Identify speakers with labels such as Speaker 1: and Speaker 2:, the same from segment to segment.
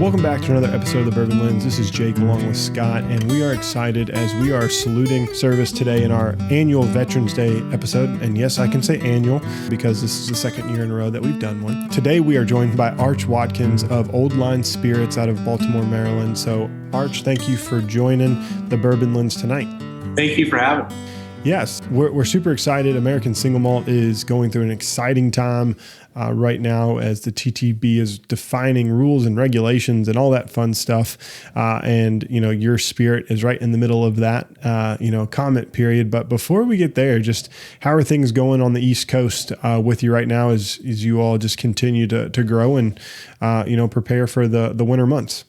Speaker 1: Welcome back to another episode of the Bourbon Lens. This is Jake along with Scott, and we are excited as we are saluting service today in our annual Veterans Day episode. And yes, I can say annual because this is the second year in a row that we've done one. Today we are joined by Arch Watkins of Old Line Spirits out of Baltimore, Maryland. So Arch, thank you for joining the Bourbon Lens tonight.
Speaker 2: Thank you for having me.
Speaker 1: Yes, we're super excited. American Single Malt is going through an exciting time right now as the TTB is defining rules and regulations and all that fun stuff. And, you know, your spirit is right in the middle of that, comment period. But before we get there, just how are things going on the East Coast with you right now as you all just continue to grow and, prepare for the winter months?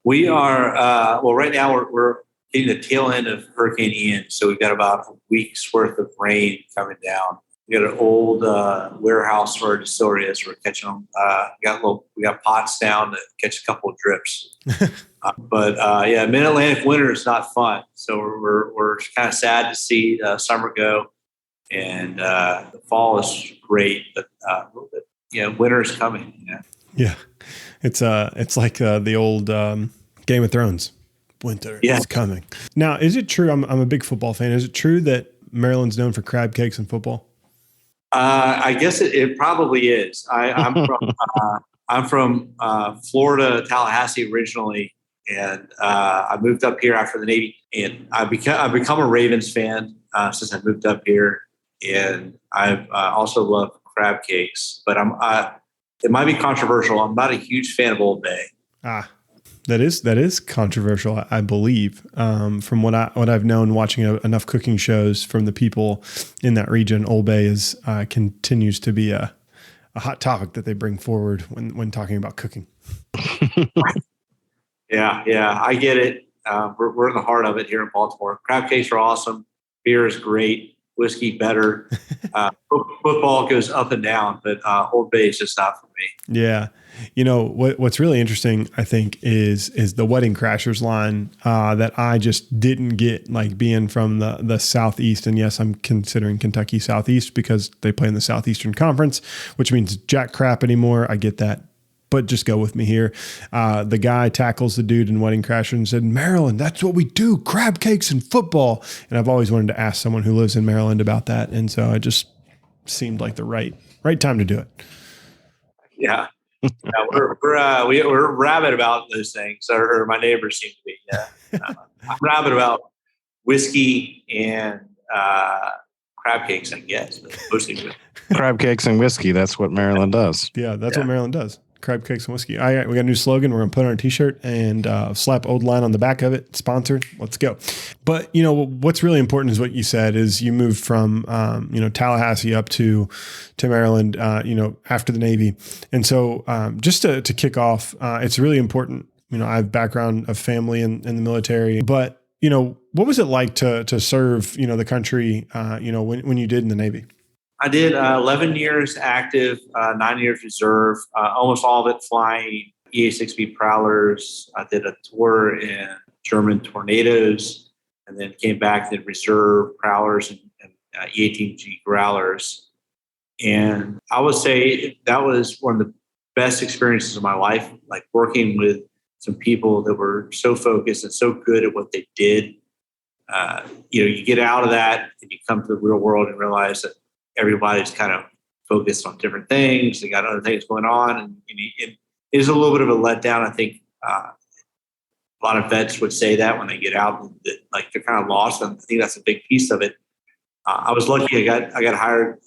Speaker 2: We are, right now we're getting the tail end of Hurricane Ian. So we've got about a week's worth of rain coming down. We got an old warehouse for our distillery as we're catching them. We got pots down to catch a couple of drips. Mid-Atlantic winter is not fun. So we're kind of sad to see summer go, and the fall is great, but winter is coming.
Speaker 1: Yeah, it's like the old Game of Thrones. Winter is coming. Now, is it true? I'm a big football fan. Is it true that Maryland's known for crab cakes and football?
Speaker 2: I guess it probably is. I'm from Florida, Tallahassee originally, and I moved up here after the Navy, and I've become a Ravens fan since I moved up here, and I've also loved crab cakes. But it might be controversial. I'm not a huge fan of Old Bay.
Speaker 1: That is controversial, I believe. From what I've known, watching enough cooking shows from the people in that region, Old Bay continues to be a hot topic that they bring forward when talking about cooking.
Speaker 2: Yeah, I get it. We're in the heart of it here in Baltimore. Crab cakes are awesome. Beer is great. Whiskey better. Football goes up and down, but Old Bay is just not for me.
Speaker 1: Yeah. You know, what's really interesting, I think, is the Wedding Crashers line that I just didn't get, like being from the Southeast. And yes, I'm considering Kentucky Southeast because they play in the Southeastern Conference, which means jack crap anymore. I get that. But just go with me here. The guy tackles the dude in Wedding Crashers and said, "Maryland, that's what we do, crab cakes and football." And I've always wanted to ask someone who lives in Maryland about that. And so it just seemed like the right time to do it.
Speaker 2: Yeah. We're rabid about those things, or my neighbors seem to be. Yeah, I'm rabid about whiskey and crab cakes, I guess, but mostly
Speaker 3: crab cakes and whiskey. That's what Maryland does.
Speaker 1: Yeah, that's what Maryland does. Crab cakes and whiskey. All right, we got a new slogan. We're going to put on a t-shirt and slap Old Line on the back of it. Sponsored. Let's go. But, what's really important is what you said is you moved from, Tallahassee up to Maryland, after the Navy. And so just to kick off, it's really important. I have background of family in the military, but, what was it like to serve, the country, when you did in the Navy?
Speaker 2: I did 11 years active, 9 years reserve, almost all of it flying EA-6B Prowlers. I did a tour in German Tornadoes, and then came back to reserve Prowlers and E-18G Growlers. And I would say that was one of the best experiences of my life, like working with some people that were so focused and so good at what they did. You get out of that and you come to the real world and realize that everybody's kind of focused on different things. They got other things going on. And it is a little bit of a letdown. I think a lot of vets would say that when they get out, that, like, they're kind of lost. And I think that's a big piece of it. I was lucky. I got hired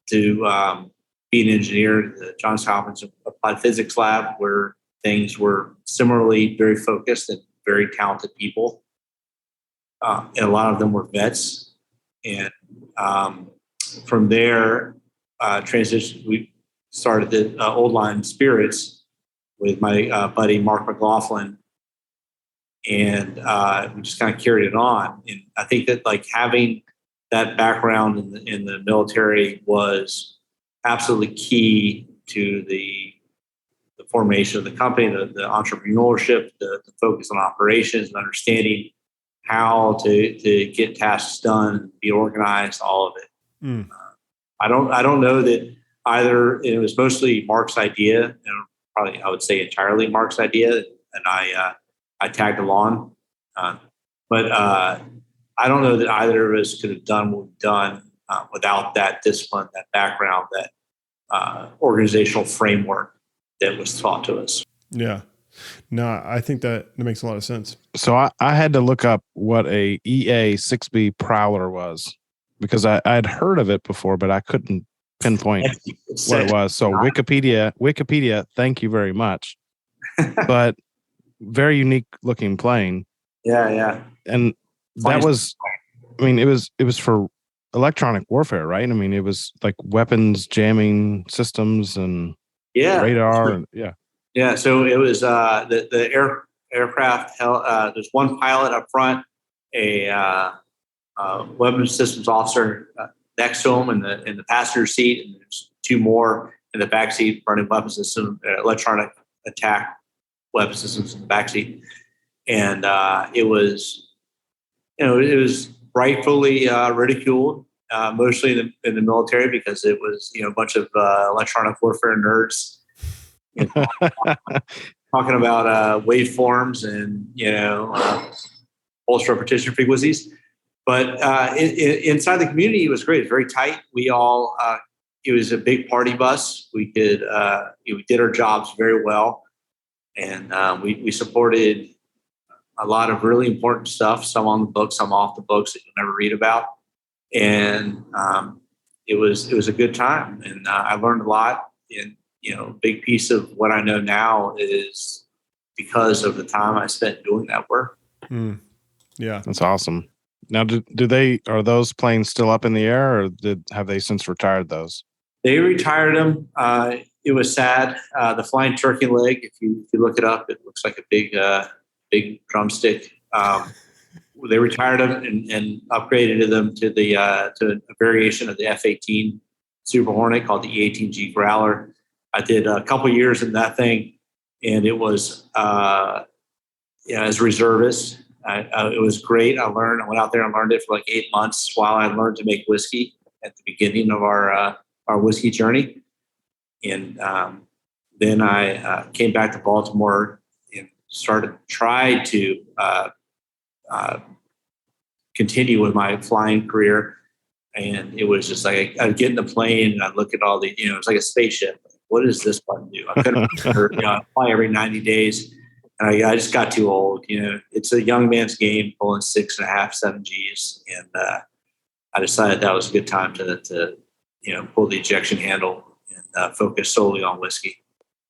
Speaker 2: to be an engineer at the Johns Hopkins Applied Physics Lab, where things were similarly very focused and very talented people. And a lot of them were vets. And from there, we started the Old Line Spirits with my buddy Mark McLaughlin, and we just kind of carried it on. And I think that, like, having that background in the military was absolutely key to the formation of the company, the entrepreneurship, the focus on operations, and understanding how to get tasks done, be organized, all of it. I don't know that either. It was mostly Mark's idea, and probably I would say entirely Mark's idea, and I tagged along. But I don't know that either of us could have done what we've done without that discipline, that background, that organizational framework that was taught to us.
Speaker 1: Yeah. No, I think that makes a lot of sense.
Speaker 3: So I had to look up what a EA-6B Prowler was because I had heard of it before, but I couldn't pinpoint what it was. So Wikipedia, thank you very much. But very unique looking plane.
Speaker 2: Yeah.
Speaker 3: And that was, I mean, it was for electronic warfare, right? I mean, it was like weapons jamming systems and radar. And,
Speaker 2: Yeah. So it was the aircraft. There's one pilot up front, a weapons systems officer next to him in the passenger seat, and there's two more in the back seat running weapon system, electronic attack weapon systems in the back seat. And it was rightfully ridiculed, mostly in the military, because it was a bunch of electronic warfare nerds talking about waveforms and pulse repetition frequencies. But inside the community, it was great. It was very tight. We all it was a big party bus. We could we did our jobs very well, and we supported a lot of really important stuff, some on the books, some off the books that you'll never read about. And it was a good time. And I learned a lot. And, a big piece of what I know now is because of the time I spent doing that work.
Speaker 1: Yeah.
Speaker 3: That's awesome. Now, are those planes still up in the air, or have they since retired those?
Speaker 2: They retired them. It was sad. The flying turkey leg, if you look it up, it looks like a big drumstick. They retired them and upgraded them to a variation of the F-18 Super Hornet called the E-18G Growler. I did a couple years in that thing, and it was as a reservist. It was great. I went out there and learned it for like 8 months while I learned to make whiskey at the beginning of our whiskey journey. And then I came back to Baltimore and tried to continue with my flying career. And it was just like I'd get in the plane and I'd look at all the, it was like a spaceship. What does this button do? I couldn't fly every 90 days. And I just got too old. It's a young man's game pulling 6.5, 7 Gs. And I decided that was a good time to pull the ejection handle and focus solely on whiskey.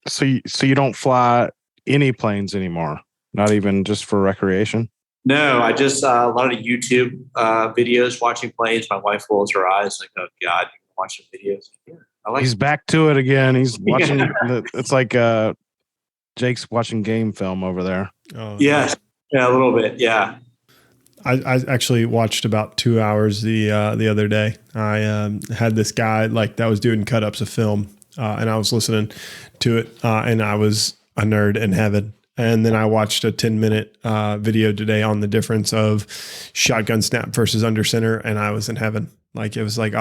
Speaker 3: So you don't fly any planes anymore? Not even just for recreation?
Speaker 2: No, I just a lot of YouTube videos, watching planes. My wife rolls her eyes like, "Oh God, you watching videos?" Yeah,
Speaker 3: he's back to it again. He's watching. It's like Jake's watching game film over there.
Speaker 1: Oh,
Speaker 2: yes, yeah, a little bit, yeah.
Speaker 1: I actually watched about 2 hours the other day. I had this guy that was doing cut ups of film, and I was listening to it, and I was a nerd in heaven. And then I watched a 10-minute video today on the difference of shotgun snap versus under center, and I was in heaven. It was like,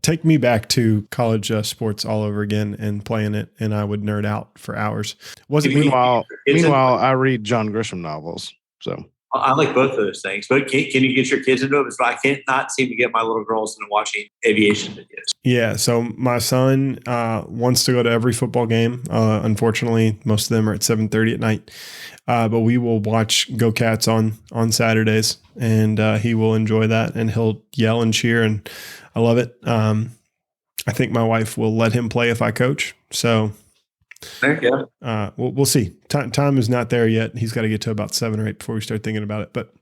Speaker 1: take me back to college sports all over again and playing it, and I would nerd out for hours.
Speaker 3: Meanwhile, I read John Grisham novels. So
Speaker 2: I like both of those things, but can you get your kids into it? Because I can't not seem to get my little girls into watching aviation videos.
Speaker 1: Yeah, so my son wants to go to every football game. Unfortunately, most of them are at 7:30 at night. But we will watch Go Cats on Saturdays, and he will enjoy that, and he'll yell and cheer, and I love it. I think my wife will let him play if I coach. So
Speaker 2: there you go.
Speaker 1: We'll see. Time is not there yet. He's got to get to about 7 or 8 before we start thinking about it. But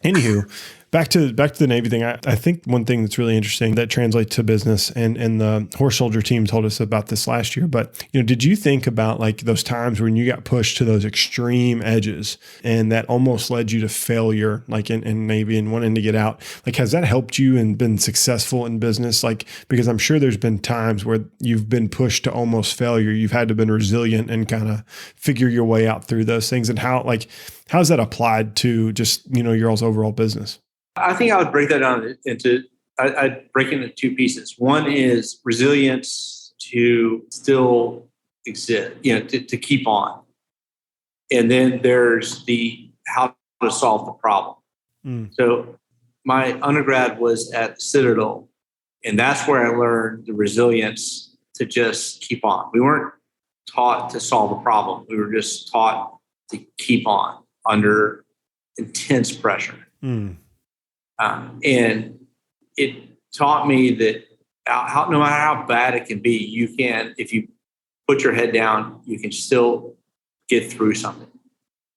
Speaker 1: anywho, back to the Navy thing. I think one thing that's really interesting that translates to business, and the horse soldier team told us about this last year. But did you think about those times when you got pushed to those extreme edges, and that almost led you to failure, in Navy and wanting to get out? Has that helped you and been successful in business? Because I'm sure there's been times where you've been pushed to almost failure. You've had to been resilient and kind of figure your way out through those things. And how's that applied to just your all's overall business?
Speaker 2: I think I would break that down I'd break into two pieces. One is resilience to still exist, to keep on. And then there's the how to solve the problem. So my undergrad was at Citadel, and that's where I learned the resilience to just keep on. We weren't taught to solve a problem. We were just taught to keep on under intense pressure. And it taught me that no matter how bad it can be, you can, if you put your head down, you can still get through something.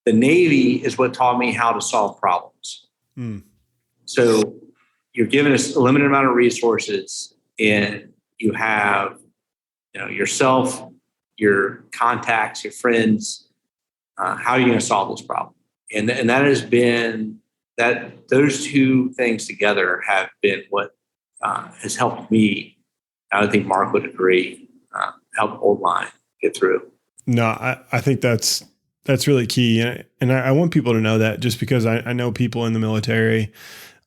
Speaker 2: The Navy is what taught me how to solve problems. So you're given a limited amount of resources, and you have, yourself, your contacts, your friends. How are you going to solve this problem? And that has been that those two things together have been what has helped me. I think Mark would agree. Help Old Line get through.
Speaker 1: No, I think that's really key. And I want people to know that, just because I know people in the military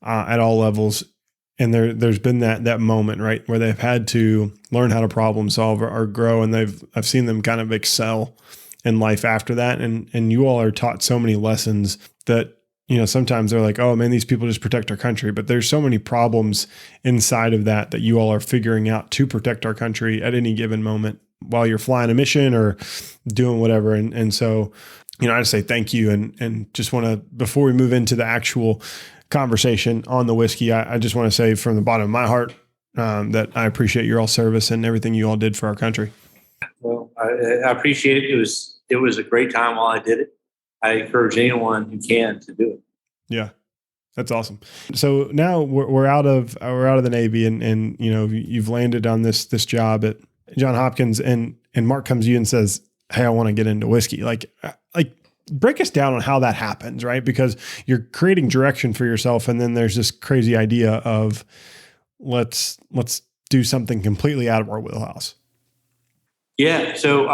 Speaker 1: at all levels, and there's been that moment, right, where they've had to learn how to problem solve or grow, and I've seen them kind of excel in life after that. And you all are taught so many lessons that, sometimes they're like, oh man, these people just protect our country. But there's so many problems inside of that you all are figuring out to protect our country at any given moment while you're flying a mission or doing whatever. And so, I just say thank you. And just want to, before we move into the actual conversation on the whiskey, I just want to say from the bottom of my heart that I appreciate your all service and everything you all did for our country.
Speaker 2: Well, I appreciate it. It was a great time while I did it. I encourage anyone who can to do it.
Speaker 1: Yeah, that's awesome. So now we're out of the Navy, and you've landed on this job at Johns Hopkins, and Mark comes to you and says, "Hey, I want to get into whiskey." Like break us down on how that happens, right? Because you're creating direction for yourself, and then there's this crazy idea of let's do something completely out of our wheelhouse.
Speaker 2: Yeah. So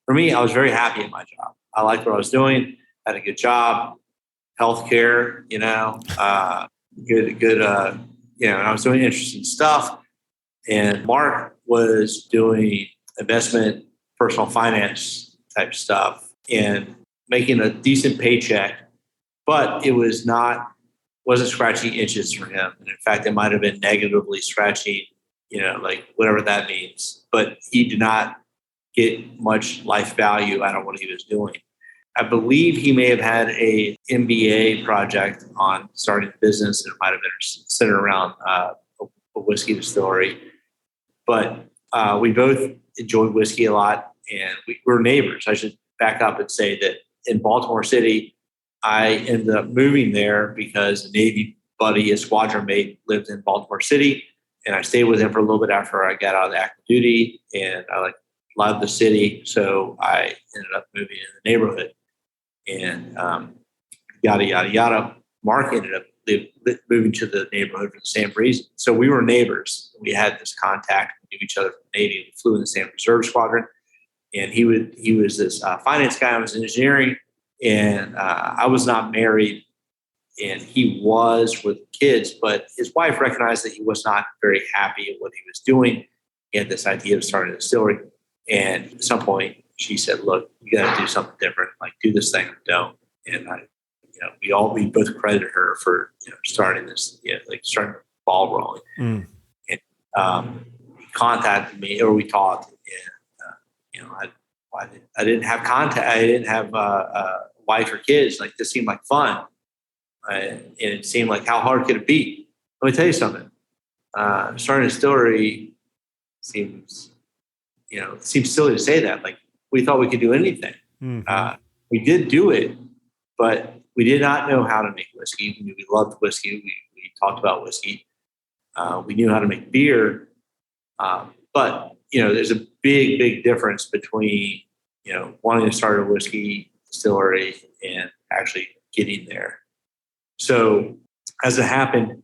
Speaker 2: for me, I was very happy in my job. I liked what I was doing. Had a good job, healthcare, good. And I was doing interesting stuff. And Mark was doing investment, personal finance type stuff, and making a decent paycheck, but it wasn't scratching inches for him. And in fact, it might have been negatively scratching, whatever that means. But he did not get much life value out of what he was doing. I believe he may have had a MBA project on starting a business, and it might have been centered around a whiskey distillery. But we both enjoyed whiskey a lot, and we were neighbors. I should back up and say that in Baltimore City, I ended up moving there because a Navy buddy, a squadron mate, lived in Baltimore City, and I stayed with him for a little bit after I got out of active duty, and I loved the city, so I ended up moving in the neighborhood, and yada yada yada. Mark ended up moving to the neighborhood for the same reason. So we were neighbors. We had this contact. We knew each other from the Navy. We flew in the same reserve squadron, and he was this finance guy. I was engineering, and I was not married, and he was with kids. But his wife recognized that he was not very happy at what he was doing. He had this idea of starting a distillery, and at some point she said, "Look, you got to do something different. Like do this thing or don't." And we both credited her for starting this, starting the ball rolling. And he contacted me, or we talked, and I didn't have contact. I didn't have a wife or kids. Like this seemed like fun, and it seemed like how hard could it be? Let me tell you something. Starting a distillery seems silly to say that. Like we thought we could do anything. Mm-hmm. We did do it, but we did not know how to make whiskey. We loved whiskey. We talked about whiskey. We knew how to make beer. But, there's a big, big difference between, wanting to start a whiskey distillery and actually getting there. So as it happened,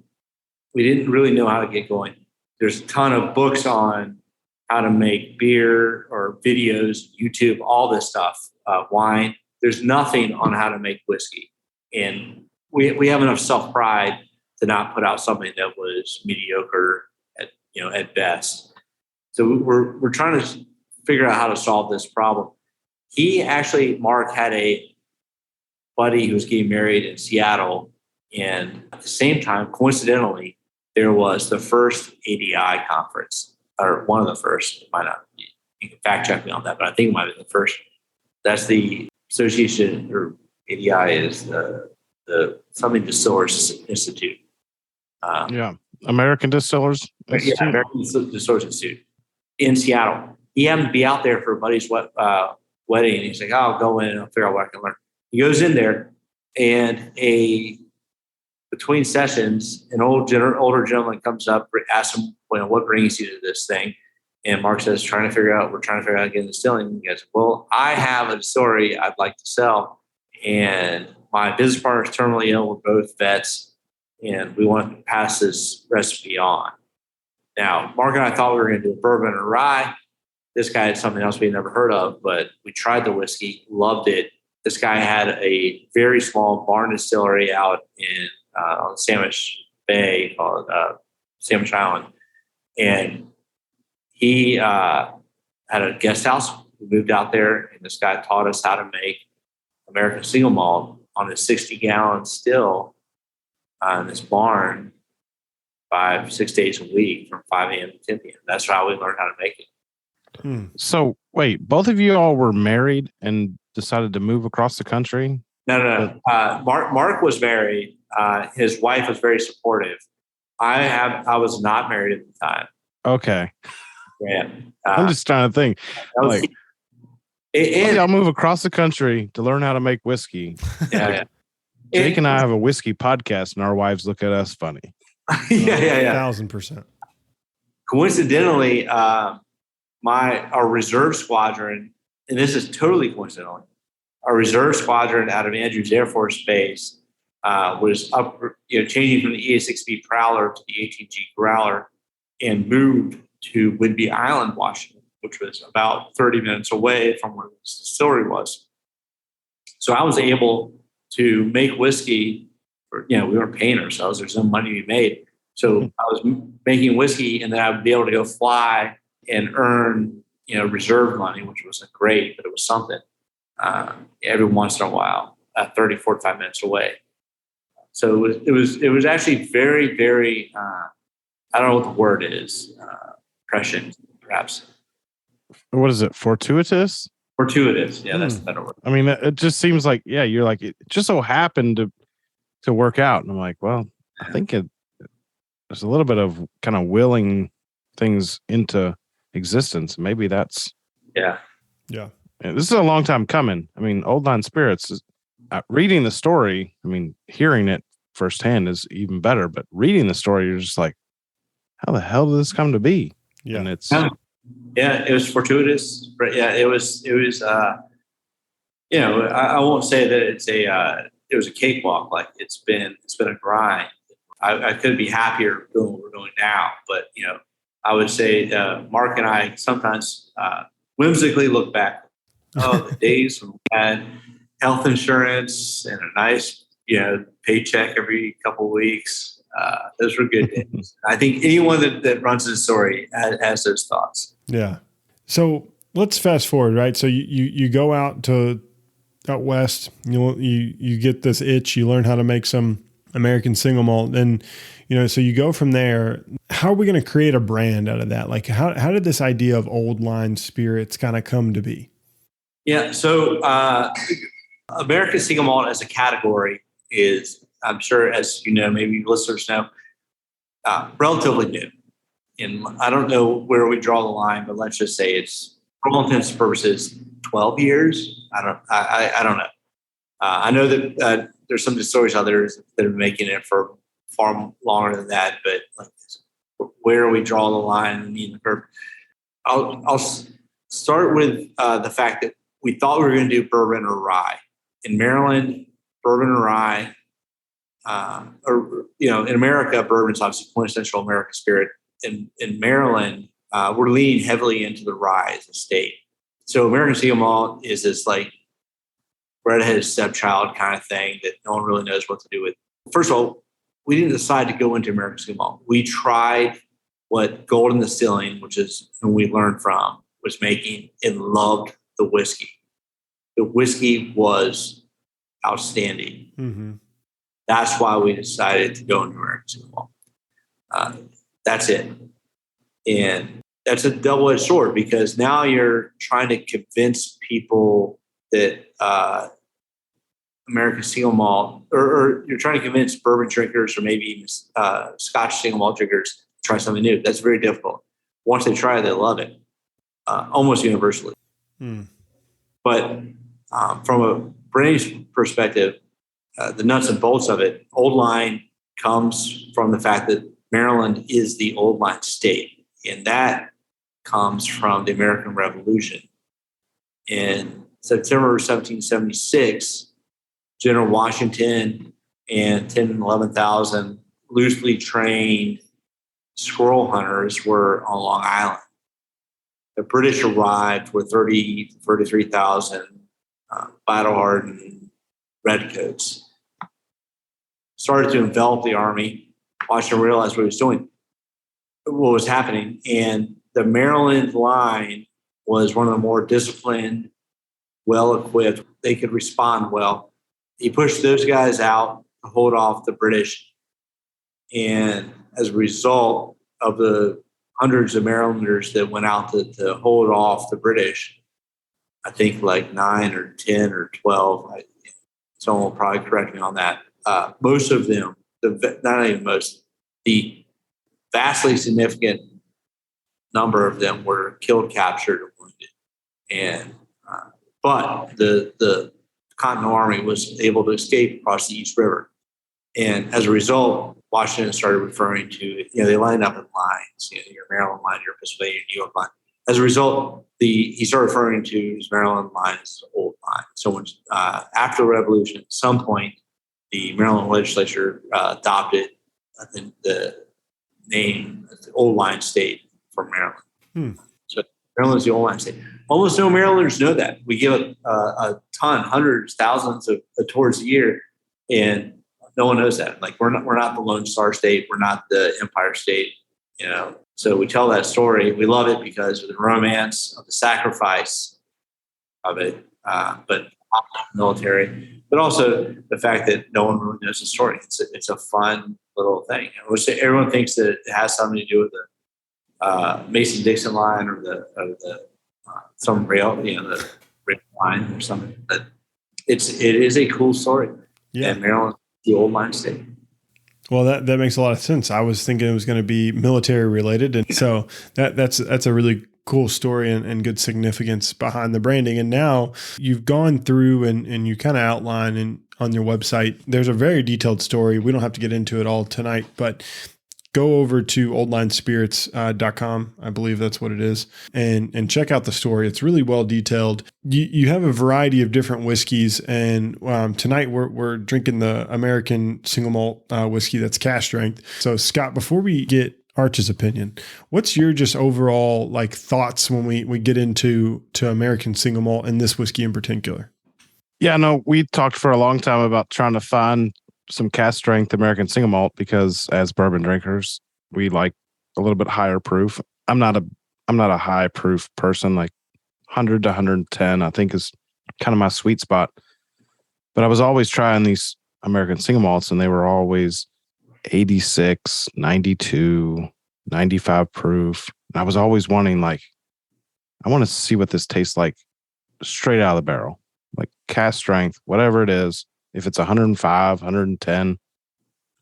Speaker 2: we didn't really know how to get going. There's a ton of books on how to make beer or videos, YouTube, all this stuff, wine. There's nothing on how to make whiskey. And we have enough self-pride to not put out something that was mediocre at best. So we're trying to figure out how to solve this problem. Mark had a buddy who was getting married in Seattle. And at the same time, coincidentally, there was the first ADI conference, or one of the first. It might not be, you can fact check me on that, but I think it might be the first. That's the association, or ADI is the something Distillers Institute.
Speaker 3: American Distillers Institute.
Speaker 2: Yeah, American Distillers Institute in Seattle. He happened to be out there for a buddy's wedding, and he's like, I'll go in and I'll figure out what I can learn. He goes in there, and between sessions, an older gentleman comes up, asks him, what brings you to this thing? And Mark says, we're trying to figure out how to get into distilling. And he goes, well, I have a distillery I'd like to sell. And my business partner is terminally ill. We're both vets, and we want to pass this recipe on. Now, Mark and I thought we were going to do a bourbon or rye. This guy had something else we'd never heard of, but we tried the whiskey, loved it. This guy had a very small barn distillery out in on Sandwich Bay called Sandwich Island. And he had a guest house. We moved out there, and this guy taught us how to make American Single Malt on a 60-gallon still in this barn 5-6 days a week from 5 a.m. to 10 p.m. That's how we learned how to make it.
Speaker 3: So wait, both of you all were married and decided to move across the country?
Speaker 2: No. Mark was married. His wife was very supportive. I was not married at the time.
Speaker 3: Okay.
Speaker 2: Yeah.
Speaker 3: I'm just trying to think. I'll move across the country to learn how to make whiskey.
Speaker 2: Yeah.
Speaker 3: Jake and I have a whiskey podcast, and our wives look at us funny.
Speaker 2: Yeah.
Speaker 1: 1,000%.
Speaker 2: Coincidentally, our reserve squadron, and this is totally coincidentally, our reserve squadron out of Andrews Air Force Base was up, changing from the EA-6B Prowler to the 18G Growler, and moved to Whidbey Island, Washington, which was about 30 minutes away from where the distillery was. So I was able to make whiskey. We weren't paying ourselves. There's no money to be made. So I was making whiskey, and then I would be able to go fly and earn, reserve money, which wasn't great, but it was something every once in a while, 30, 45 minutes away. So it was actually very, very, I don't know what the word is, prescient, perhaps.
Speaker 3: What is it? Fortuitous?
Speaker 2: Fortuitous. Yeah, that's the better word.
Speaker 3: I mean, it just seems like, you're like, it just so happened to work out. And I'm like, well, I think there's a little bit of kind of willing things into existence. Maybe that's.
Speaker 2: Yeah.
Speaker 3: This is a long time coming. I mean, Old Line Spirits, reading the story, hearing it firsthand is even better, but reading the story, you're just like, how the hell did this come to be?
Speaker 1: Yeah.
Speaker 3: And it's.
Speaker 2: Yeah, it was fortuitous, but yeah, it was. I won't say that it was a cakewalk. Like it's been a grind. I couldn't be happier doing what we're doing now. But I would say Mark and I sometimes whimsically look back. Oh, the days when we had health insurance and a nice paycheck every couple of weeks. Those were good days. I think anyone that runs this story has those thoughts.
Speaker 1: Yeah. So let's fast forward, right? So you go out west, you get this itch, you learn how to make some American Single Malt, and so you go from there. How are we going to create a brand out of that? Like how did this idea of Old Line Spirits kind of come to be? Yeah.
Speaker 2: So American Single Malt as a category is, I'm sure, as maybe listeners know, relatively new. And I don't know where we draw the line, but let's just say it's, for all intents and purposes, 12 years. I don't know. I know that there's some distilleries out there that are making it for far longer than that, but where we draw the line in the curve. I'll start with the fact that we thought we were going to do bourbon or rye. In Maryland, bourbon or rye, in America, bourbon's obviously quintessential American spirit. In Maryland, we're leaning heavily into the rye as a state. So American Single Malt is this like redheaded stepchild kind of thing that no one really knows what to do with. First of all, we didn't decide to go into American Single Malt. We tried what Golden Distilling, which is who we learned from, was making and loved the whiskey. The whiskey was outstanding.
Speaker 1: Mm-hmm.
Speaker 2: That's why we decided to go into American Single Malt. That's it. And that's a double-edged sword, because now you're trying to convince people that American Single Malt, or you're trying to convince bourbon drinkers or maybe even Scotch single malt drinkers to try something new. That's very difficult. Once they try it, they love it, almost universally. But from a branding perspective, the nuts and bolts of it, Old Line comes from the fact that Maryland is the Old Line state, and that comes from the American Revolution. In September 1776, General Washington and 10,000 and 11,000 loosely trained squirrel hunters were on Long Island. The British arrived with 30,000 to 33,000 battle-hardened redcoats. Started to envelop the army. Washington realized what he was doing, what was happening, and the Maryland line was one of the more disciplined, well-equipped. They could respond well. He pushed those guys out to hold off the British. And as a result of the hundreds of Marylanders that went out to hold off the British, I think like 9 or 10 or 12, someone will probably correct me on that. Most of them, not even most, the vastly significant number of them were killed, captured, or wounded. And but the Continental Army was able to escape across the East River. And as a result, Washington started referring to, they lined up in lines, your Maryland line, your Pennsylvania, New York line. As a result, he started referring to his Maryland line as the Old Line. So when, after the Revolution, at some point, the Maryland legislature adopted the name of the Old Line state for Maryland. So Maryland's the Old Line state. Almost no Marylanders know that. We give a ton, hundreds, thousands of tours a year, and no one knows that. Like we're not the Lone Star State. We're not the Empire State. So we tell that story. We love it because of the romance of the sacrifice of it, but military, but also the fact that no one really knows the story. It's a fun little thing. Everyone thinks that it has something to do with the Mason-Dixon line or the some rail, the rail line or something. But it is a cool story. Yeah, and Maryland, the Old Line state.
Speaker 1: Well, that makes a lot of sense. I was thinking it was going to be military related, and so that's a really cool story and good significance behind the branding. And now you've gone through and you kind of outline on your website. There's a very detailed story. We don't have to get into it all tonight, but go over to oldlinespirits.com. I believe that's what it is. And check out the story. It's really well detailed. You have a variety of different whiskeys. And tonight we're drinking the American Single Malt whiskey that's cask strength. So Scott, before we get Arch's opinion, what's your just overall thoughts when we get into American Single Malt and this whiskey in particular?
Speaker 3: Yeah, no, we talked for a long time about trying to find some cask strength American Single Malt because as bourbon drinkers, we like a little bit higher proof. I'm not a high proof person. Like 100 to 110, I think is kind of my sweet spot. But I was always trying these American Single Malts, and they were always 86, 92, 95 proof. And I was always wanting I want to see what this tastes like straight out of the barrel, like cask strength, whatever it is. If it's 105, 110,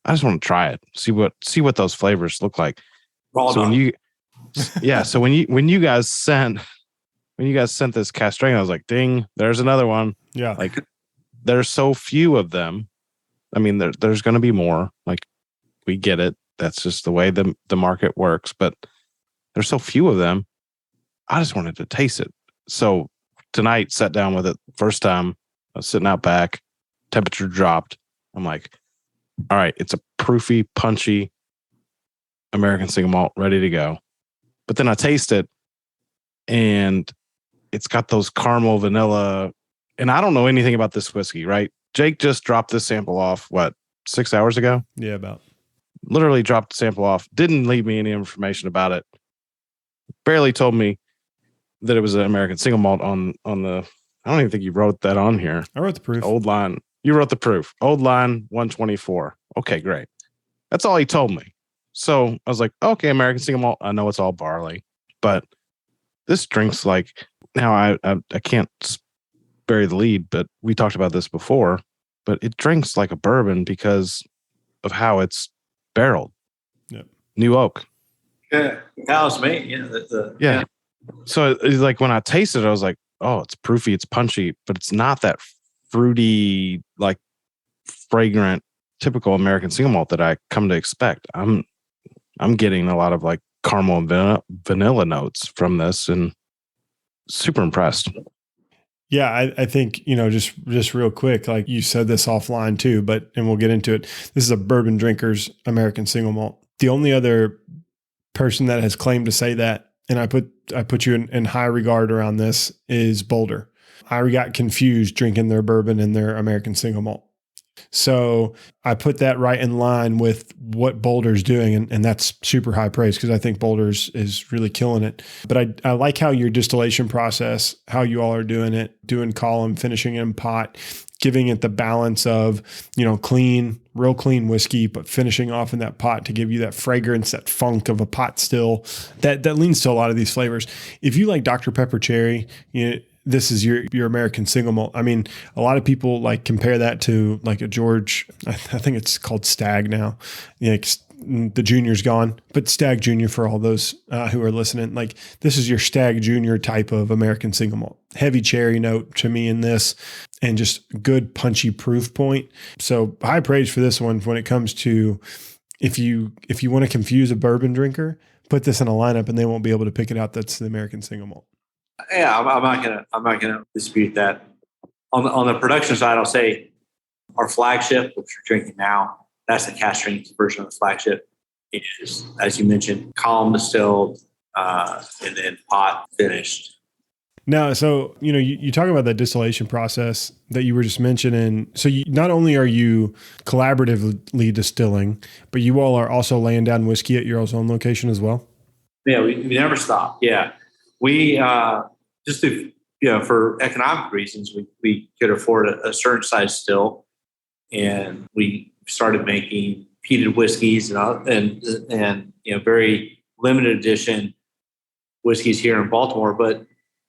Speaker 3: I just want to try it. See what those flavors look like. So when you guys sent this cask strength, I was like, ding, there's another one.
Speaker 1: Yeah.
Speaker 3: There's so few of them. I mean, there's going to be more. We get it. That's just the way the market works. But there's so few of them. I just wanted to taste it. So tonight, sat down with it. First time, I was sitting out back. Temperature dropped. I'm like, all right, it's a proofy, punchy American Single Malt ready to go. But then I taste it, and it's got those caramel, vanilla, and I don't know anything about this whiskey, right? Jake just dropped this sample off, 6 hours ago?
Speaker 1: Yeah, about.
Speaker 3: Literally dropped the sample off. Didn't leave me any information about it. Barely told me that it was an American Single Malt on the. I don't even think you wrote that on here.
Speaker 1: I wrote the proof.
Speaker 3: Old line. You wrote the proof. Old line 124. Okay, great. That's all he told me. So I was like, okay, American Single Malt. I know it's all barley, but this drinks like, now I can't bury the lead, but we talked about this before, but it drinks like a bourbon because of how it's barreled.
Speaker 1: Yep.
Speaker 3: New oak.
Speaker 2: Yeah. That was me. Yeah.
Speaker 3: So it's like when I tasted it, I was like, oh, it's proofy, it's punchy, but it's not that fruity, like fragrant, typical American Single Malt that I come to expect. I'm getting a lot of like caramel and vanilla notes from this, and super impressed.
Speaker 1: Yeah, I think, just real quick, like you said this offline too, and we'll get into it. This is a Bourbon Drinkers American Single Malt. The only other person that has claimed to say that, and I put you in high regard around this, is Boulder. I got confused drinking their bourbon and their American Single Malt. So I put that right in line with what Boulder's doing, and that's super high praise because I think Boulder's is really killing it. But I like how your distillation process, how you all are doing it, doing column, finishing in pot, giving it the balance of, clean, real clean whiskey, but finishing off in that pot to give you that fragrance, that funk of a pot still that leans to a lot of these flavors. If you like Dr. Pepper Cherry, this is your American Single Malt. I mean, a lot of people like compare that to like a George, I think it's called Stag now. The junior's gone, but Stag Junior for all those who are listening, like this is your Stag Junior type of American Single Malt. Heavy cherry note to me in this, and just good punchy proof point. So high praise for this one when it comes to if you want to confuse a bourbon drinker, put this in a lineup and they won't be able to pick it out. That's the American Single Malt.
Speaker 2: Yeah, I'm not gonna dispute that. On the production side, I'll say our flagship, which we're drinking now, that's the cask strength version of the flagship. It is, as you mentioned, column distilled and then pot finished.
Speaker 1: Now, so you talk about that distillation process that you were just mentioning. So not only are you collaboratively distilling, but you all are also laying down whiskey at your own location as well.
Speaker 2: Yeah, we never stop. Yeah, we just to, for economic reasons, we could afford a certain size still, and we started making peated whiskeys and very limited edition whiskeys here in Baltimore. But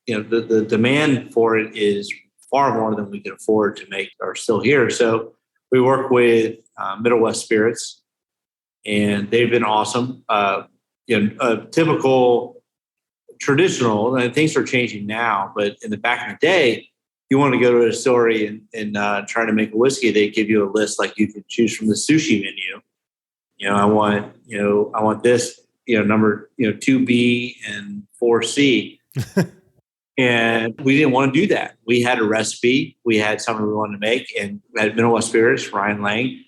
Speaker 2: the demand for it is far more than we can afford to make are still here. So we work with Middle West Spirits, and they've been awesome. A typical traditional, and things are changing now, but in the back in the day, you want to go to a distillery and try to make a whiskey, they give you a list like you can choose from the sushi menu. I want this, number 2B and 4C. And we didn't want to do that. We had a recipe. We had something we wanted to make, and we had Middle West Spirits, Ryan Lang.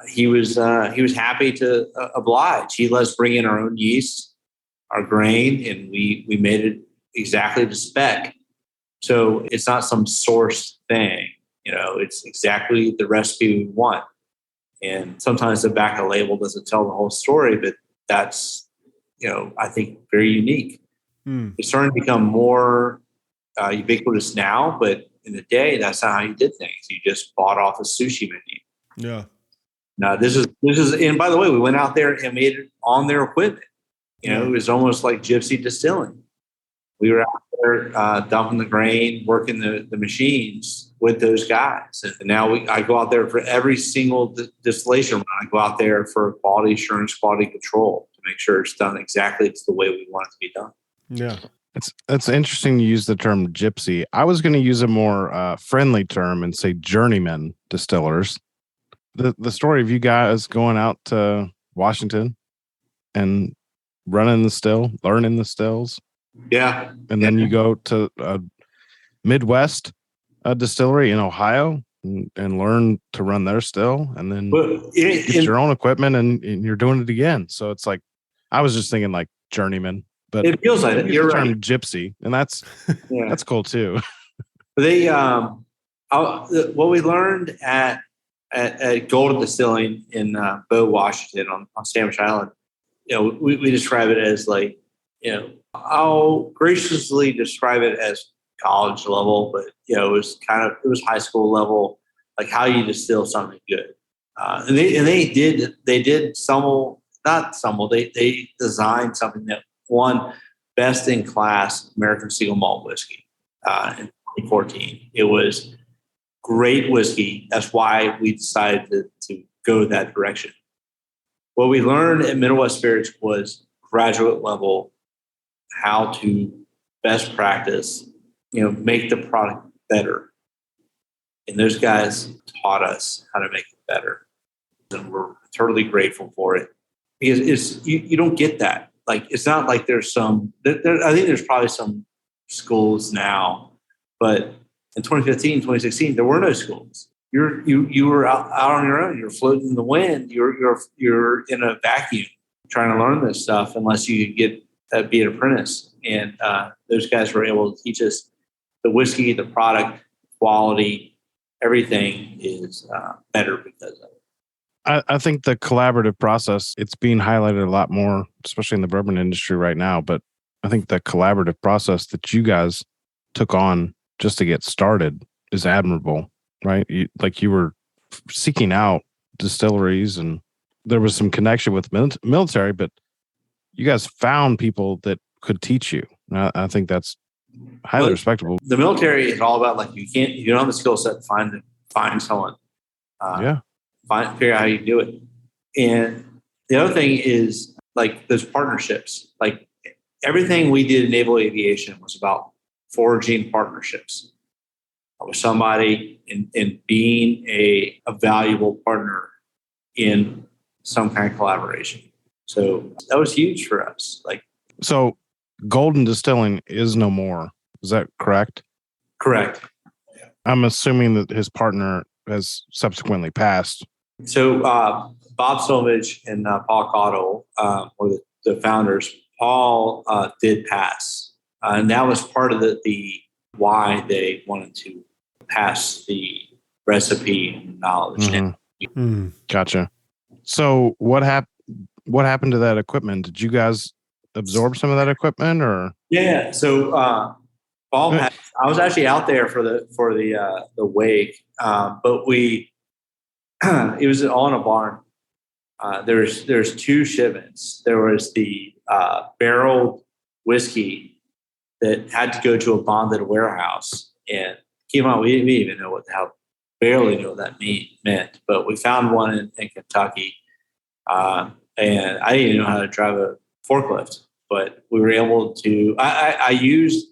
Speaker 2: He was happy to oblige. He let us bring in our own yeast, our grain, and we made it exactly to spec. So it's not some source thing, it's exactly the recipe we want. And sometimes the back of the label doesn't tell the whole story, but that's, I think very unique. It's starting to become more ubiquitous now, but in the day, that's not how you did things. You just bought off a sushi menu.
Speaker 1: Yeah.
Speaker 2: Now this is, and by the way, we went out there and made it on their equipment. It was almost like gypsy distilling. We were out there dumping the grain, working the machines with those guys. And now I go out there for every single distillation run. I go out there for quality assurance, quality control to make sure it's done exactly the way we want it to be done.
Speaker 1: Yeah.
Speaker 3: It's interesting you use the term gypsy. I was going to use a more friendly term and say journeyman distillers. The story of you guys going out to Washington and running the still, learning the stills.
Speaker 2: Yeah.
Speaker 3: And then you go to a Midwest distillery in Ohio and learn to run their still, and then get your own equipment and you're doing it again. So it's like, I was just thinking like journeyman, but
Speaker 2: it feels like it. You're
Speaker 3: the term
Speaker 2: right.
Speaker 3: Gypsy, and that's cool too.
Speaker 2: They what we learned at Golden Distilling in Bow, Washington on Sandwich Island, we describe it as like, I'll graciously describe it as college level, but it was high school level, like how you distill something good. And they did some, not some, they designed something that won best in class American Single Malt whiskey in 2014. It was great whiskey. That's why we decided to go that direction. What we learned at Middle West Spirits was graduate level how to best practice, make the product better. And those guys taught us how to make it better. And we're totally grateful for it. Because you don't get that. Like, it's not like there's I think there's probably some schools now, but in 2015, 2016, there were no schools. You were out on your own. You're floating in the wind. You're in a vacuum trying to learn this stuff unless you could be an apprentice. And those guys were able to teach us the whiskey, the product, quality, everything is better because of it.
Speaker 3: I think the collaborative process, it's being highlighted a lot more, especially in the bourbon industry right now. But I think the collaborative process that you guys took on just to get started is admirable, right? You were seeking out distilleries and there was some connection with military, but you guys found people that could teach you. I think that's highly respectable.
Speaker 2: The military is all about you don't have the skill set to find someone. Figure out how you do it. And the other thing is those partnerships. Like everything we did in naval aviation was about forging partnerships with somebody and being a valuable partner in some kind of collaboration. So that was huge for us.
Speaker 3: So Golden Distilling is no more. Is that correct?
Speaker 2: Correct.
Speaker 3: I'm assuming that his partner has subsequently passed.
Speaker 2: So Bob Solmage and Paul Cottle were the founders. Paul did pass, and that was part of the why they wanted to pass the recipe and knowledge.
Speaker 3: Mm-hmm. Gotcha. So what happened to that equipment? Did you guys absorb some of that equipment, or?
Speaker 2: Yeah. So Paul passed. I was actually out there for the wake, but we. It was all in a barn. There's two shipments. There was the barreled whiskey that had to go to a bonded warehouse, and keep on, we didn't even know what the hell, barely know what that meant. But we found one in Kentucky, and I didn't even know how to drive a forklift, but we were able to. I used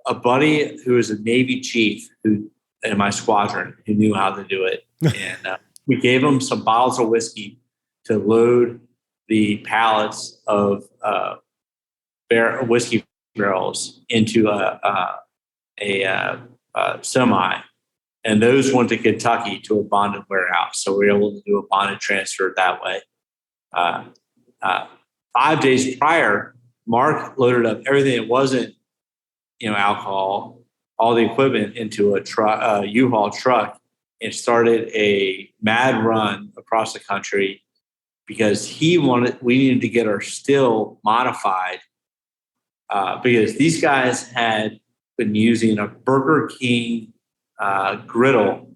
Speaker 2: a buddy who was a Navy chief who in my squadron who knew how to do it, and. We gave them some bottles of whiskey to load the pallets of whiskey barrels into a semi, and those went to Kentucky to a bonded warehouse. So we were able to do a bonded transfer that way. 5 days prior, Mark loaded up everything that wasn't, alcohol, all the equipment into a U-Haul truck. And started a mad run across the country because we needed to get our still modified because these guys had been using a Burger King griddle,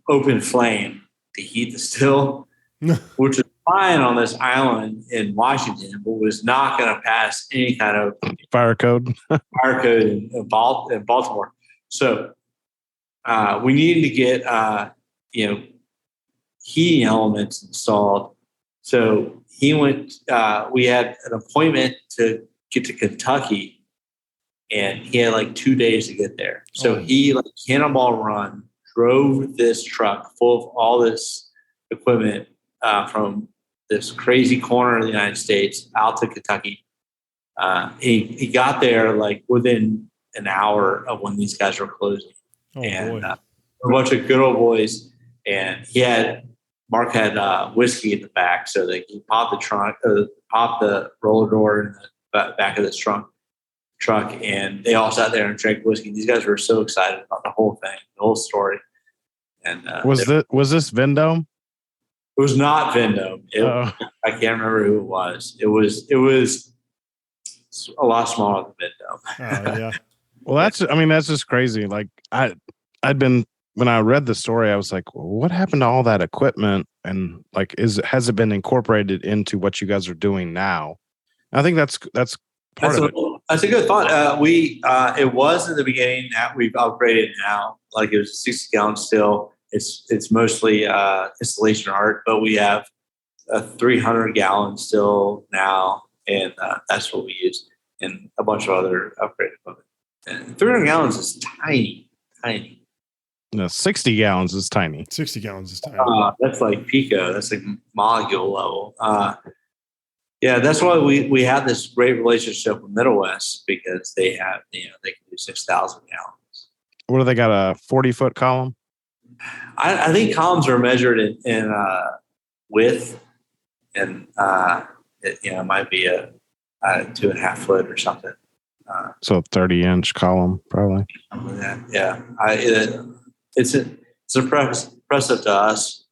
Speaker 2: open flame to heat the still, which is fine on this island in Washington, but was not going to pass any kind of
Speaker 3: fire code
Speaker 2: in Baltimore. So we needed to get, heating elements installed. So he went, we had an appointment to get to Kentucky and he had 2 days to get there. So he cannonball run, drove this truck full of all this equipment from this crazy corner of the United States out to Kentucky. He got there within an hour of when these guys were closing. A bunch of good old boys, and Mark had whiskey in the back, so he popped the roller door in the back of this truck, and they all sat there and drank whiskey. These guys were so excited about the whole thing, the whole story. And
Speaker 3: was this Vendome?
Speaker 2: It was not Vendome. I can't remember who it was. It was It's a lot smaller than mid-dome.
Speaker 1: Oh yeah.
Speaker 3: Well, that's just crazy. Like when I read the story, I was like, well, what happened to all that equipment? And like, has it been incorporated into what you guys are doing now? I think that's part of it.
Speaker 2: That's a good thought. It was in the beginning that we've upgraded now. Like it was a 60-gallon still. It's mostly installation art, but we have a 300-gallon still now, and that's what we use, and a bunch of other upgraded equipment. And 300 gallons is tiny.
Speaker 3: No, 60 gallons is tiny.
Speaker 1: 60 gallons is tiny.
Speaker 2: That's like pico. That's like molecule level. Yeah, that's why we have this great relationship with Middle West, because they have, they can do 6,000 gallons.
Speaker 3: What do they got, a 40-foot column?
Speaker 2: I think columns are measured in width, and it might be a 2.5 foot or something.
Speaker 3: So 30-inch column, probably.
Speaker 2: Yeah, it's impressive to us.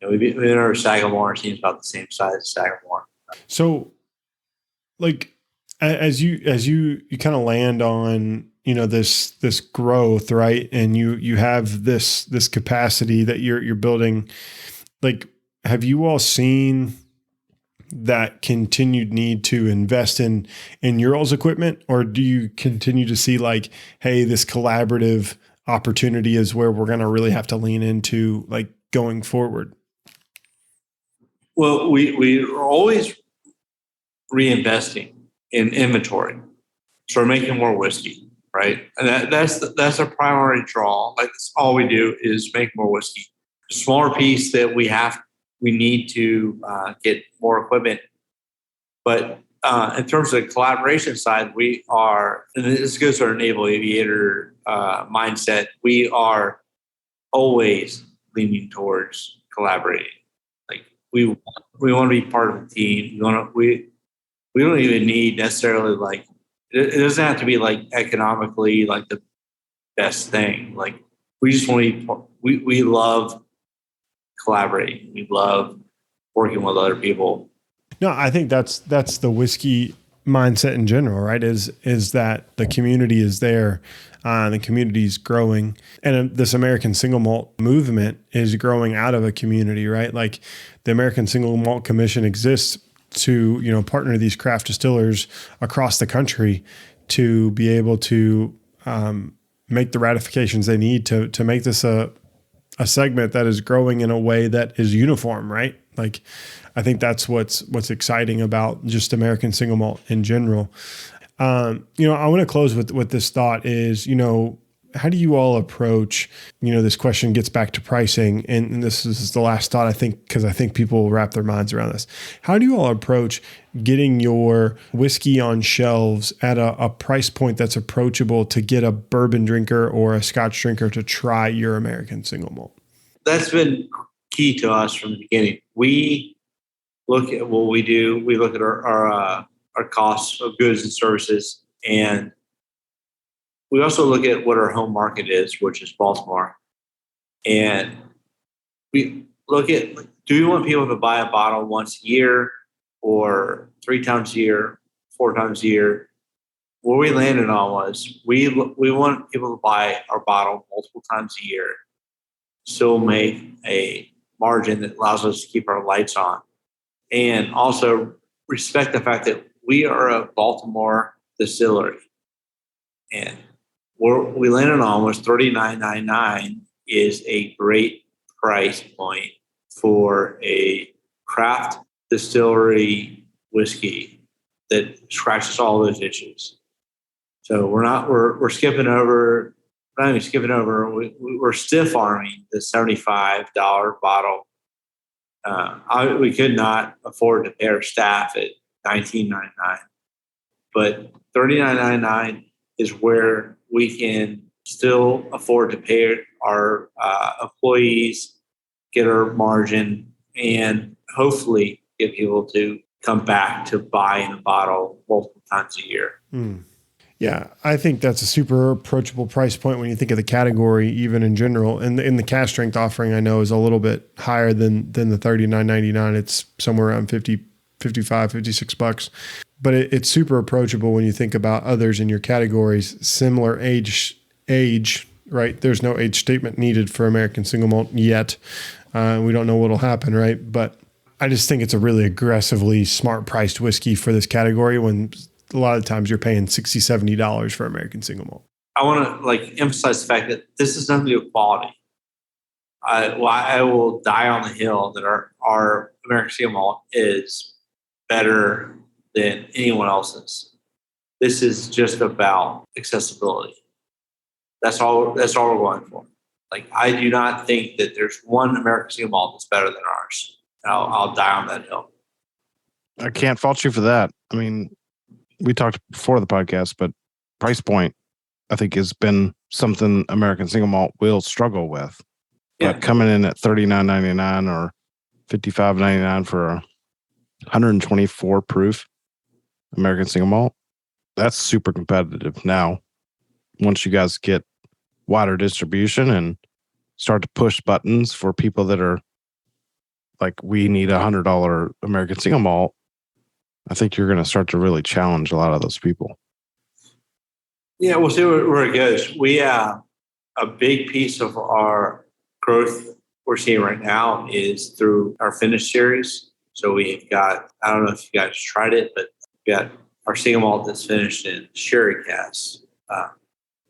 Speaker 2: We've been over Sagamore. It seems about the same size as Sagamore.
Speaker 1: So, like, as you kind of land on this growth, right, and you have this capacity that you're building, like, have you all seen that continued need to invest in your all's equipment, or do you continue to see like, hey, this collaborative opportunity is where we're going to really have to lean into, like, going forward?
Speaker 2: Well, we are always reinvesting in inventory, so we're making more whiskey, right? And that's a primary draw. Like, that's all we do is make more whiskey. A smaller piece that we need to get more equipment. But in terms of the collaboration side, we are, and this goes to our naval aviator mindset, we are always leaning towards collaborating. Like, we want to be part of the team. We don't even need necessarily, like, it doesn't have to be like economically like the best thing. Like, we just want to be, we love collaborating. We love working with other people.
Speaker 1: No, I think that's the whiskey mindset in general, right? Is that the community is there, the community is growing, and this American Single Malt movement is growing out of a community, right? Like, the American Single Malt Commission exists to partner these craft distillers across the country to be able to make the ratifications they need to make this a segment that is growing in a way that is uniform, right? Like, I think that's what's exciting about just American Single Malt in general. I want to close with this thought is, how do you all approach, this question gets back to pricing, and this is the last thought, I think, because I think people will wrap their minds around this. How do you all approach getting your whiskey on shelves at a price point that's approachable to get a bourbon drinker or a Scotch drinker to try your American Single Malt?
Speaker 2: That's been key to us from the beginning. We look at what we do. We look at our costs of goods and services, and we also look at what our home market is, which is Baltimore. And we look at, do we want people to buy a bottle once a year, or 3 times a year, 4 times a year? Where we landed on was we want people to buy our bottle multiple times a year, still make a margin that allows us to keep our lights on, and also respect the fact that we are a Baltimore distillery. And what we landed on was $39.99 is a great price point for a craft distillery whiskey that scratches all those itches. So we're skipping over, not even skipping over, we're stiff arming the $75 bottle. We could not afford to pay our staff at $19.99, but $39.99 is where we can still afford to pay our employees, get our margin, and hopefully get people to come back to buying a bottle multiple times a year.
Speaker 1: Yeah, I think that's a super approachable price point when you think of the category, even in general. And in the cask strength offering, I know, is a little bit higher than the $39.99. It's somewhere around $50, $55, $56. but it's super approachable when you think about others in your categories, similar age, right? There's no age statement needed for American Single Malt yet. We don't know what'll happen, right? But I just think it's a really aggressively smart priced whiskey for this category when a lot of times you're paying $60, $70 for American Single Malt.
Speaker 2: I want to emphasize the fact that this is nothing to do with quality. I will die on the hill that our American Single Malt is better than anyone else's. This is just about accessibility. That's all we're going for. Like, I do not think that there's one American Single Malt that's better than ours. I'll die on that hill.
Speaker 3: I can't fault you for that. I mean, we talked before the podcast, but price point, I think, has been something American Single Malt will struggle with.
Speaker 2: Yeah.
Speaker 3: But coming in at $39.99 or $55.99 for a 124 proof American Single Malt, that's super competitive. Now, once you guys get wider distribution and start to push buttons for people that are like, we need $100 American Single Malt, I think you're going to start to really challenge a lot of those people.
Speaker 2: Yeah, we'll see where it goes. We a big piece of our growth we're seeing right now is through our finish series. So we've got, I don't know if you guys tried it, but we've got our single malt that's finished in sherry casks,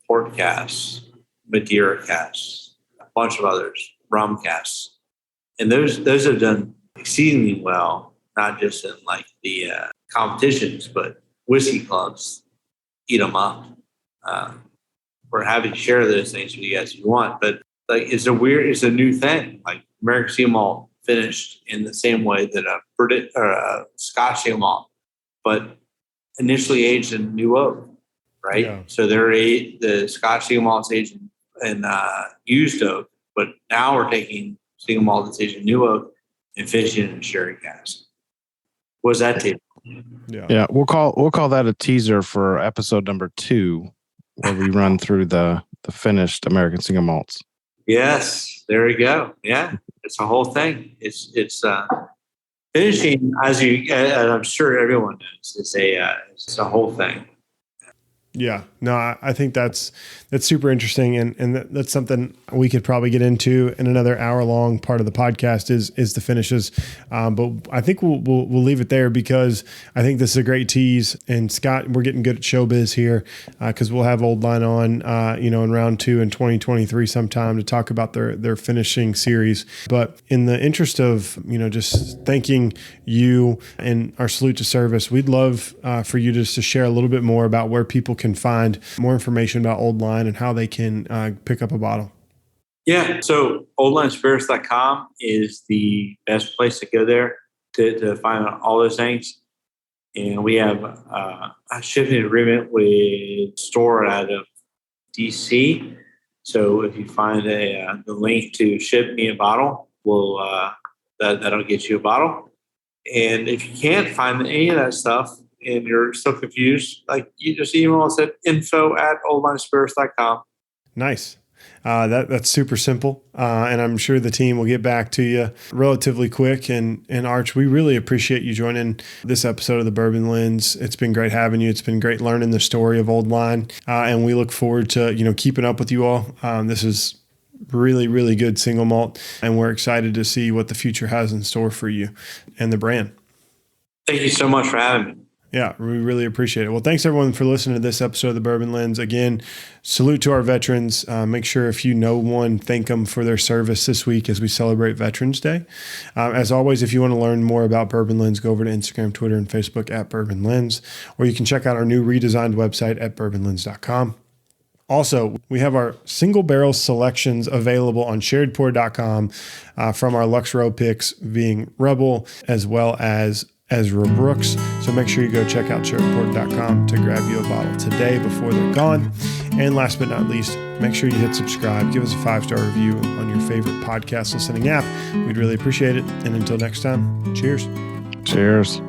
Speaker 2: port casks, Madeira casks, a bunch of others, rum casks. And those have done exceedingly well, not just in like the competitions, but whiskey clubs eat them up. We're happy to share those things with you guys if you want, but like, it's a new thing. Like, American Single Malt finished in the same way that a Scotch Single Malt, but initially aged in new oak, right? Yeah. So the Scotch Single Malt's aged in used oak, but now we're taking single malt that's aged in new oak and finishing in a sherry cask. What does that take?
Speaker 3: Yeah, we'll call that a teaser for episode number 2, where we run through the finished American Single Malts.
Speaker 2: Yes, there we go. Yeah, it's a whole thing. It's finishing, as I'm sure everyone knows, it's a whole thing.
Speaker 1: Yeah, no, I think that's super interesting, and that's something we could probably get into in another hour-long part of the podcast is the finishes. But I think we'll leave it there, because I think this is a great tease. And Scott, we're getting good at showbiz here, because we'll have Old Line on, in round 2 in 2023 sometime to talk about their finishing series. But in the interest of just thanking you and our salute to service, we'd love for you just to share a little bit more about where people can find more information about Old Line and how they can pick up a bottle.
Speaker 2: Yeah, so oldlinespirits.com is the best place to go there to find all those things. And we have a shipping agreement with a store out of DC. So if you find the link to ship me a bottle, that'll get you a bottle. And if you can't find any of that stuff, and you're still confused, like, you just email us at info@oldlinespirits.com.
Speaker 1: Nice. That's super simple. And I'm sure the team will get back to you relatively quick. And Arch, we really appreciate you joining this episode of the Bourbon Lens. It's been great having you. It's been great learning the story of Old Line. And we look forward to, keeping up with you all. This is really, really good single malt. And we're excited to see what the future has in store for you and the brand.
Speaker 2: Thank you so much for having me.
Speaker 1: Yeah, we really appreciate it. Well, thanks everyone for listening to this episode of the Bourbon Lens. Again, salute to our veterans. Make sure if you know one, thank them for their service this week as we celebrate Veterans Day. As always, if you want to learn more about Bourbon Lens, go over to Instagram, Twitter, and Facebook at Bourbon Lens, or you can check out our new redesigned website at bourbonlens.com. Also, we have our single barrel selections available on sharedpour.com from our Lux Row picks being Rebel as well as Ezra Brooks. So make sure you go check out sharedpour.com to grab you a bottle today before they're gone. And last but not least, make sure you hit subscribe. Give us a 5-star review on your favorite podcast listening app. We'd really appreciate it. And until next time, cheers.
Speaker 3: Cheers.